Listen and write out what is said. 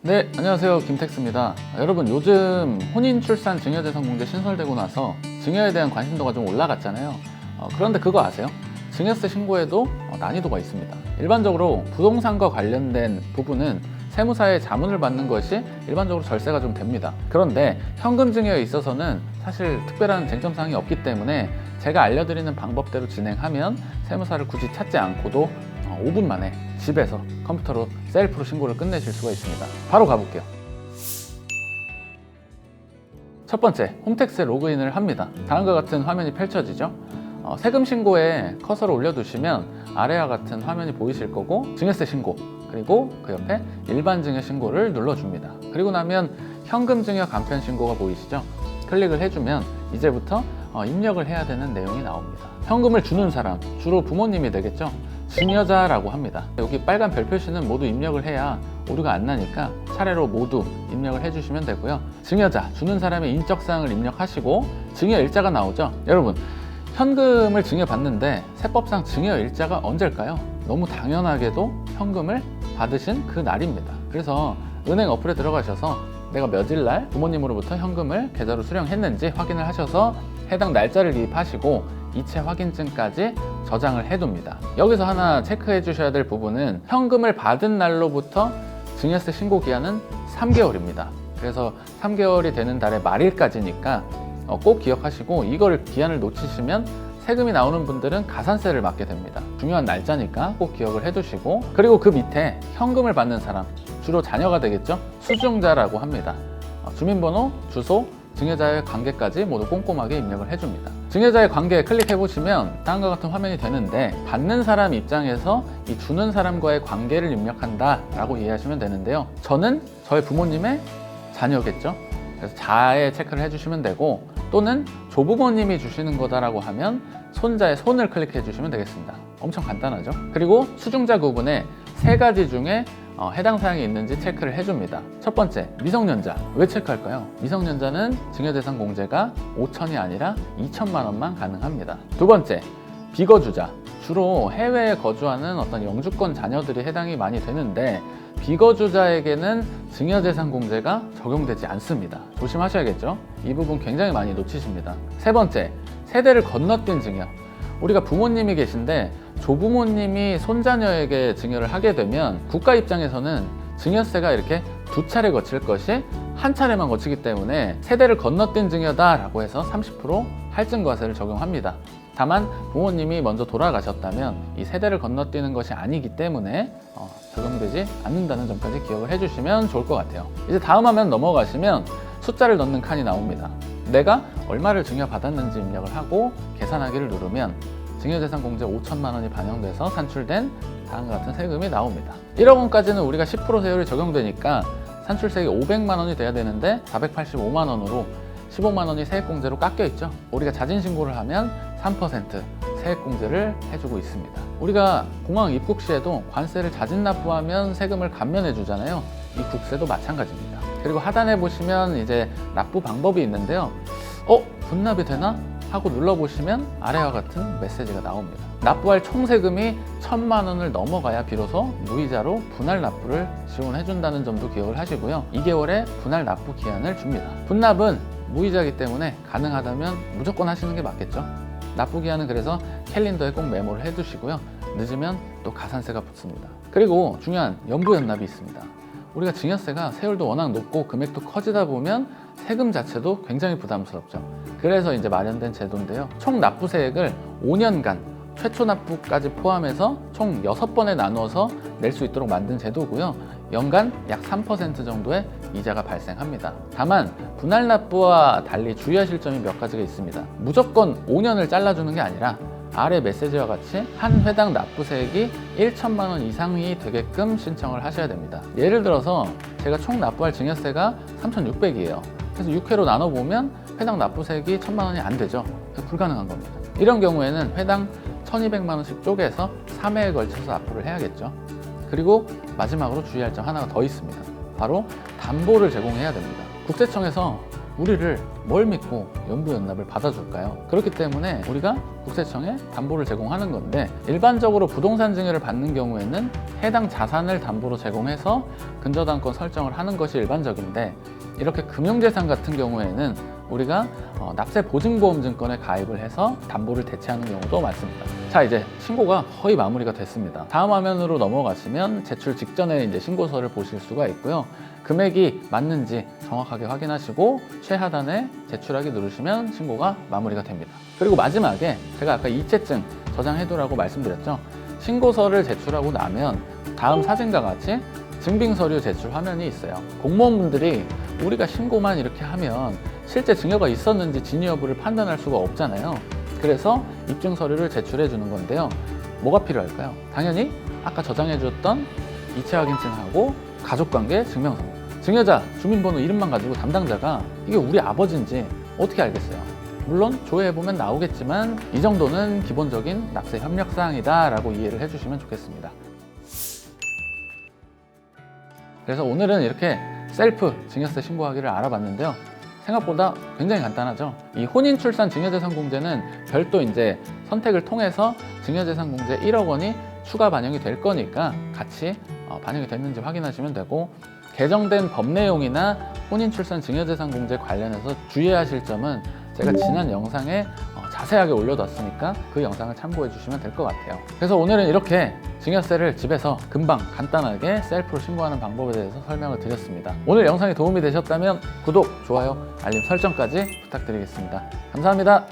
네, 안녕하세요. 김택스입니다. 여러분, 요즘 혼인, 출산, 증여재산공제 신설되고 나서 증여에 대한 관심도가 좀 올라갔잖아요. 그런데 그거 아세요? 증여세 신고에도 난이도가 있습니다. 일반적으로 부동산과 관련된 부분은 세무사의 자문을 받는 것이 일반적으로 절세가 좀 됩니다. 그런데 현금 증여에 있어서는 사실 특별한 쟁점사항이 없기 때문에 제가 알려드리는 방법대로 진행하면 세무사를 굳이 찾지 않고도 5분 만에 집에서 컴퓨터로 셀프로 신고를 끝내실 수가 있습니다. 바로 가볼게요. 첫 번째, 홈택스에 로그인을 합니다. 다음과 같은 화면이 펼쳐지죠. 세금 신고에 커서를 올려두시면 아래와 같은 화면이 보이실 거고, 증여세 신고, 그리고 그 옆에 일반 증여 신고를 눌러줍니다. 그리고 나면 현금 증여 간편 신고가 보이시죠? 클릭을 해주면 이제부터 입력을 해야 되는 내용이 나옵니다. 현금을 주는 사람, 주로 부모님이 되겠죠? 증여자라고 합니다. 여기 빨간 별 표시는 모두 입력을 해야 오류가 안 나니까 차례로 모두 입력을 해주시면 되고요. 증여자, 주는 사람의 인적사항을 입력하시고 증여일자가 나오죠? 여러분, 현금을 증여받는데 세법상 증여일자가 언제일까요? 너무 당연하게도 현금을 받으신 그 날입니다. 그래서 은행 어플에 들어가셔서 내가 며칠 날 부모님으로부터 현금을 계좌로 수령했는지 확인을 하셔서 해당 날짜를 기입하시고 이체 확인증까지 저장을 해둡니다. 여기서 하나 체크해 주셔야 될 부분은 현금을 받은 날로부터 증여세 신고 기한은 3개월입니다. 그래서 3개월이 되는 달의 말일까지니까 꼭 기억하시고, 이걸 기한을 놓치시면 세금이 나오는 분들은 가산세를 맞게 됩니다. 중요한 날짜니까 꼭 기억을 해두시고, 그리고 그 밑에 현금을 받는 사람, 주로 자녀가 되겠죠? 수증자라고 합니다. 주민번호, 주소, 증여자의 관계까지 모두 꼼꼼하게 입력을 해줍니다. 증여자의 관계에 클릭해보시면 다음과 같은 화면이 되는데, 받는 사람 입장에서 이 주는 사람과의 관계를 입력한다 라고 이해하시면 되는데요. 저는 저희 부모님의 자녀겠죠? 그래서 자에 체크를 해주시면 되고, 또는 조부모님이 주시는 거다라고 하면 손자의 손을 클릭해 주시면 되겠습니다. 엄청 간단하죠? 그리고 수증자 구분에 3가지 중에 해당 사항이 있는지 체크를 해줍니다. 첫 번째, 미성년자. 왜 체크할까요? 미성년자는 증여재산 공제가 5천이 아니라 2천만 원만 가능합니다. 두 번째, 비거주자. 주로 해외에 거주하는 어떤 영주권 자녀들이 해당이 많이 되는데, 비거주자에게는 증여재산 공제가 적용되지 않습니다. 조심하셔야겠죠? 이 부분 굉장히 많이 놓치십니다. 세 번째, 세대를 건너뛴 증여. 우리가 부모님이 계신데 조부모님이 손자녀에게 증여를 하게 되면 국가 입장에서는 증여세가 이렇게 2차례 거칠 것이 한 차례만 거치기 때문에 세대를 건너뛴 증여다라고 해서 30% 할증과세를 적용합니다. 다만 부모님이 먼저 돌아가셨다면 이 세대를 건너뛰는 것이 아니기 때문에 적용되지 않는다는 점까지 기억을 해주시면 좋을 것 같아요. 이제 다음 화면 넘어가시면 숫자를 넣는 칸이 나옵니다. 내가 얼마를 증여받았는지 입력을 하고 계산하기를 누르면 증여재산 공제 5천만 원이 반영돼서 산출된 다음과 같은 세금이 나옵니다. 1억 원까지는 우리가 10% 세율이 적용되니까 산출세액이 500만 원이 돼야 되는데 485만 원으로 15만 원이 세액공제로 깎여 있죠. 우리가 자진신고를 하면 3% 세액공제를 해주고 있습니다. 우리가 공항 입국 시에도 관세를 자진 납부하면 세금을 감면해 주잖아요. 이 국세도 마찬가지입니다. 그리고 하단에 보시면 이제 납부 방법이 있는데요. 분납이 되나? 하고 눌러보시면 아래와 같은 메시지가 나옵니다. 납부할 총 세금이 1,000만 원을 넘어가야 비로소 무이자로 분할 납부를 지원해준다는 점도 기억을 하시고요. 2개월의 분할 납부 기한을 줍니다. 분납은 무이자이기 때문에 가능하다면 무조건 하시는 게 맞겠죠. 납부 기한은 그래서 캘린더에 꼭 메모를 해두시고요. 늦으면 또 가산세가 붙습니다. 그리고 중요한 연부연납이 있습니다. 우리가 증여세가 세율도 워낙 높고 금액도 커지다 보면 세금 자체도 굉장히 부담스럽죠. 그래서 이제 마련된 제도인데요. 총 납부세액을 5년간 최초 납부까지 포함해서 총 6번에 나누어서 낼 수 있도록 만든 제도고요. 연간 약 3% 정도의 이자가 발생합니다. 다만 분할 납부와 달리 주의하실 점이 몇 가지가 있습니다. 무조건 5년을 잘라주는 게 아니라 아래 메시지와 같이 한 회당 납부세액이 1천만 원 이상이 되게끔 신청을 하셔야 됩니다. 예를 들어서 제가 총 납부할 증여세가 3,600이에요. 그래서 6회로 나눠보면 회당 납부세액이 1,000만 원이 안 되죠. 불가능한 겁니다. 이런 경우에는 회당 1,200만 원씩 쪼개서 3회에 걸쳐서 납부를 해야겠죠. 그리고 마지막으로 주의할 점 하나가 더 있습니다. 바로 담보를 제공해야 됩니다. 국세청에서 우리를 뭘 믿고 연부연납을 받아줄까요? 그렇기 때문에 우리가 국세청에 담보를 제공하는 건데, 일반적으로 부동산 증여를 받는 경우에는 해당 자산을 담보로 제공해서 근저당권 설정을 하는 것이 일반적인데, 이렇게 금융재산 같은 경우에는 우리가 납세 보증보험증권에 가입을 해서 담보를 대체하는 경우도 많습니다. 자, 이제 신고가 거의 마무리가 됐습니다. 다음 화면으로 넘어가시면 제출 직전에 이제 신고서를 보실 수가 있고요. 금액이 맞는지 정확하게 확인하시고 최하단에 제출하기 누르시면 신고가 마무리가 됩니다. 그리고 마지막에 제가 아까 이체증 저장해두라고 말씀드렸죠. 신고서를 제출하고 나면 다음 사진과 같이 증빙서류 제출 화면이 있어요. 공무원분들이 우리가 신고만 이렇게 하면 실제 증여가 있었는지 진위 여부를 판단할 수가 없잖아요. 그래서 입증 서류를 제출해 주는 건데요. 뭐가 필요할까요? 당연히 아까 저장해 줬던 이체 확인증하고 가족관계 증명서. 증여자 주민번호 이름만 가지고 담당자가 이게 우리 아버지인지 어떻게 알겠어요? 물론 조회해보면 나오겠지만 이 정도는 기본적인 납세 협력사항이다 라고 이해를 해주시면 좋겠습니다. 그래서 오늘은 이렇게 셀프 증여세 신고하기를 알아봤는데요. 생각보다 굉장히 간단하죠. 이 혼인출산 증여재산공제는 별도 이제 선택을 통해서 증여재산공제 1억 원이 추가 반영이 될 거니까 같이 반영이 됐는지 확인하시면 되고, 개정된 법 내용이나 혼인출산 증여재산공제 관련해서 주의하실 점은 제가 지난 영상에 자세하게 올려뒀으니까 그 영상을 참고해 주시면 될 것 같아요. 그래서 오늘은 이렇게 증여세를 집에서 금방 간단하게 셀프로 신고하는 방법에 대해서 설명을 드렸습니다. 오늘 영상이 도움이 되셨다면 구독, 좋아요, 알림 설정까지 부탁드리겠습니다. 감사합니다.